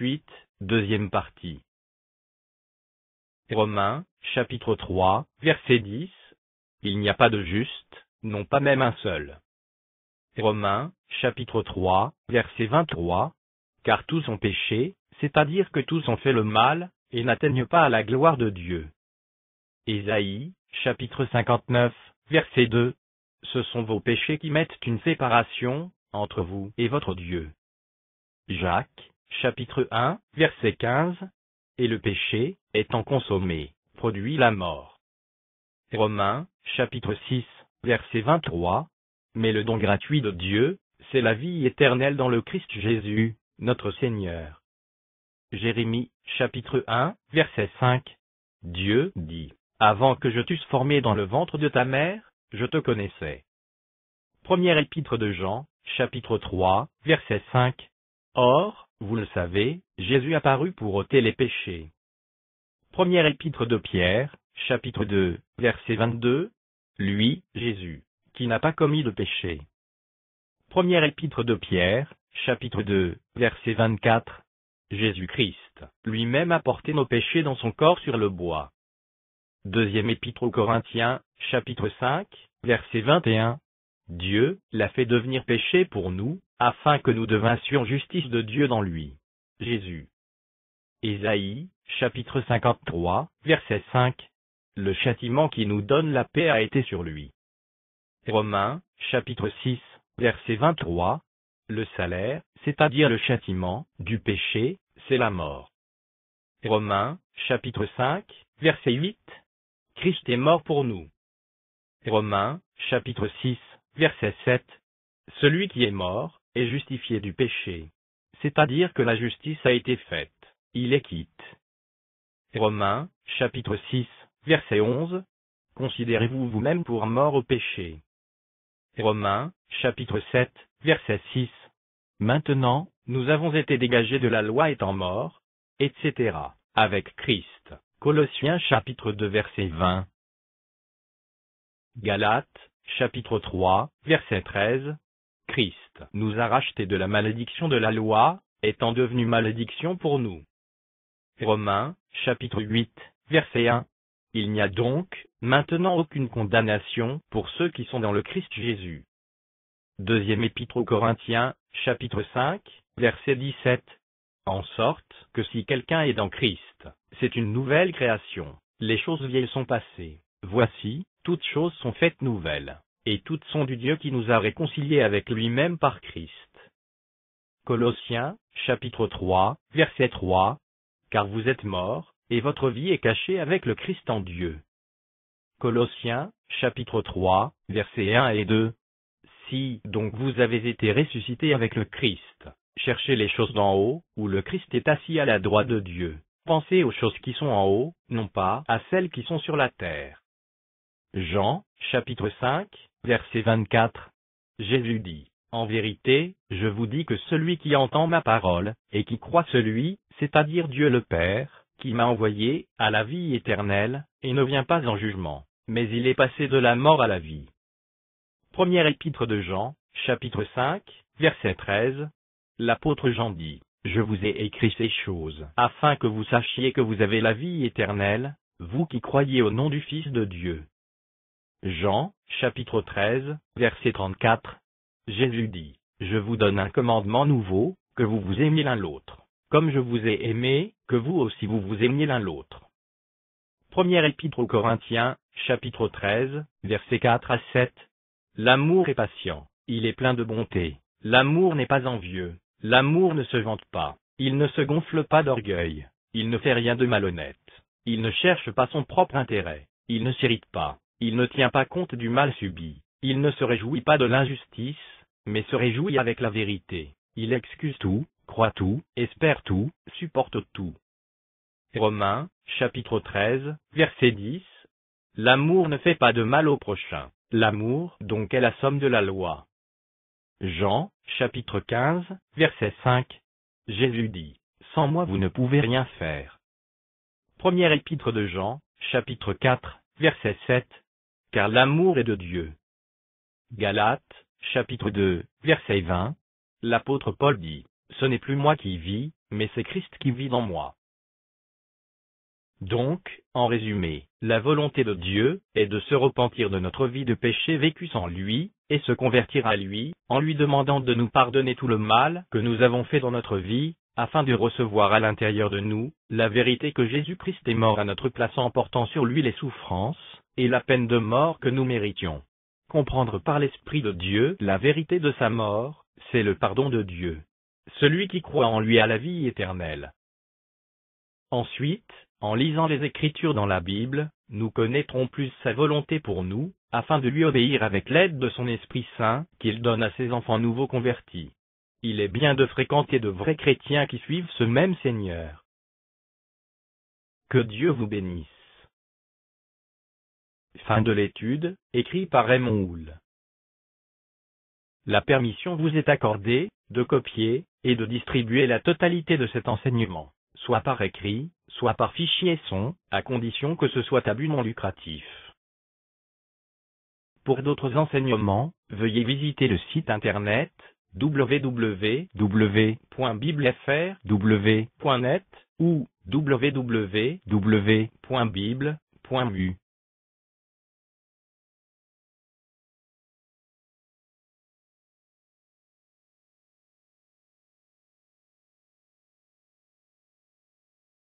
suite, deuxième partie. Romains, chapitre 3, verset 10. Il n'y a pas de juste, non pas même un seul. Romains, chapitre 3, verset 23. Car tous ont péché, c'est-à-dire que tous ont fait le mal, et n'atteignent pas à la gloire de Dieu. Ésaïe, chapitre 59, verset 2. Ce sont vos péchés qui mettent une séparation entre vous et votre Dieu. Jacques, chapitre 1, verset 15. Et le péché, étant consommé, produit la mort. Romains, chapitre 6, verset 23. Mais le don gratuit de Dieu, c'est la vie éternelle dans le Christ Jésus, notre Seigneur. Jérémie, chapitre 1, verset 5. Dieu dit, « Avant que je t'eusse formé dans le ventre de ta mère, je te connaissais. » Première épître de Jean, chapitre 3, verset 5. Or, vous le savez, Jésus apparut pour ôter les péchés. Première épître de Pierre, chapitre 2, verset 22. Lui, Jésus, qui n'a pas commis de péché. Première épître de Pierre, chapitre 2, verset 24. Jésus-Christ, lui-même a porté nos péchés dans son corps sur le bois. Deuxième épître aux Corinthiens, chapitre 5, verset 21. Dieu l'a fait devenir péché pour nous, afin que nous devinssions justice de Dieu dans lui. Jésus. Ésaïe, chapitre 53, verset 5. Le châtiment qui nous donne la paix a été sur lui. Romains, chapitre 6, verset 23. Le salaire, c'est-à-dire le châtiment, du péché, c'est la mort. Romains, chapitre 5, verset 8. Christ est mort pour nous. Romains, chapitre 6, verset 7. Celui qui est mort, est justifié du péché. C'est-à-dire que la justice a été faite. Il est quitte. Romains, chapitre 6, verset 11. Considérez-vous vous-même pour mort au péché. Romains, chapitre 7, verset 6. Maintenant, nous avons été dégagés de la loi étant morts, etc., avec Christ. Colossiens chapitre 2 verset 20. Galates, chapitre 3, verset 13. Christ nous a rachetés de la malédiction de la loi, étant devenu malédiction pour nous. Romains, chapitre 8, verset 1. Il n'y a donc, maintenant aucune condamnation pour ceux qui sont dans le Christ Jésus. Deuxième épître aux Corinthiens, chapitre 5, verset 17. En sorte que si quelqu'un est dans Christ, c'est une nouvelle création. Les choses vieilles sont passées. Voici, toutes choses sont faites nouvelles. Et toutes sont du Dieu qui nous a réconciliés avec lui-même par Christ. Colossiens, chapitre 3, verset 3. Car vous êtes morts, et votre vie est cachée avec le Christ en Dieu. Colossiens, chapitre 3, versets 1 et 2. Si donc vous avez été ressuscités avec le Christ, cherchez les choses d'en haut, où le Christ est assis à la droite de Dieu. Pensez aux choses qui sont en haut, non pas à celles qui sont sur la terre. Jean, chapitre 5, verset 24. Jésus dit, « En vérité, je vous dis que celui qui entend ma parole, et qui croit celui, c'est-à-dire Dieu le Père, qui m'a envoyé, a la vie éternelle, et ne vient pas en jugement, mais il est passé de la mort à la vie. » Première épître de Jean, chapitre 5, verset 13. L'apôtre Jean dit, « Je vous ai écrit ces choses, afin que vous sachiez que vous avez la vie éternelle, vous qui croyez au nom du Fils de Dieu. » Jean, chapitre 13, verset 34. Jésus dit, « Je vous donne un commandement nouveau, que vous vous aimiez l'un l'autre, comme je vous ai aimé, que vous aussi vous vous aimiez l'un l'autre. » Première épître aux Corinthiens, chapitre 13, versets 4 à 7. L'amour est patient, il est plein de bonté. L'amour n'est pas envieux, l'amour ne se vante pas, il ne se gonfle pas d'orgueil, il ne fait rien de malhonnête, il ne cherche pas son propre intérêt, il ne s'irrite pas, il ne tient pas compte du mal subi, il ne se réjouit pas de l'injustice, mais se réjouit avec la vérité. Il excuse tout, croit tout, espère tout, supporte tout. Romains, chapitre 13, verset 10. L'amour ne fait pas de mal au prochain. L'amour, donc, est la somme de la loi. Jean, chapitre 15, verset 5. Jésus dit, « Sans moi vous ne pouvez rien faire. » Première épître de Jean, chapitre 4, verset 7. Car l'amour est de Dieu. Galates, chapitre 2, verset 20. L'apôtre Paul dit, ce n'est plus moi qui vis, mais c'est Christ qui vit dans moi. Donc, en résumé, la volonté de Dieu est de se repentir de notre vie de péché vécue sans lui, et se convertir à lui, en lui demandant de nous pardonner tout le mal que nous avons fait dans notre vie, afin de recevoir à l'intérieur de nous la vérité que Jésus-Christ est mort à notre place en portant sur lui les souffrances et la peine de mort que nous méritions. Comprendre par l'Esprit de Dieu la vérité de sa mort, c'est le pardon de Dieu. Celui qui croit en lui a la vie éternelle. Ensuite, en lisant les Écritures dans la Bible, nous connaîtrons plus sa volonté pour nous, afin de lui obéir avec l'aide de son Esprit Saint, qu'il donne à ses enfants nouveaux convertis. Il est bien de fréquenter de vrais chrétiens qui suivent ce même Seigneur. Que Dieu vous bénisse. Fin de l'étude, écrit par Raymond Houle. La permission vous est accordée de copier et de distribuer la totalité de cet enseignement, soit par écrit, soit par fichier son, à condition que ce soit à but non lucratif. Pour d'autres enseignements, veuillez visiter le site internet www.biblefrw.net ou www.bible.mu.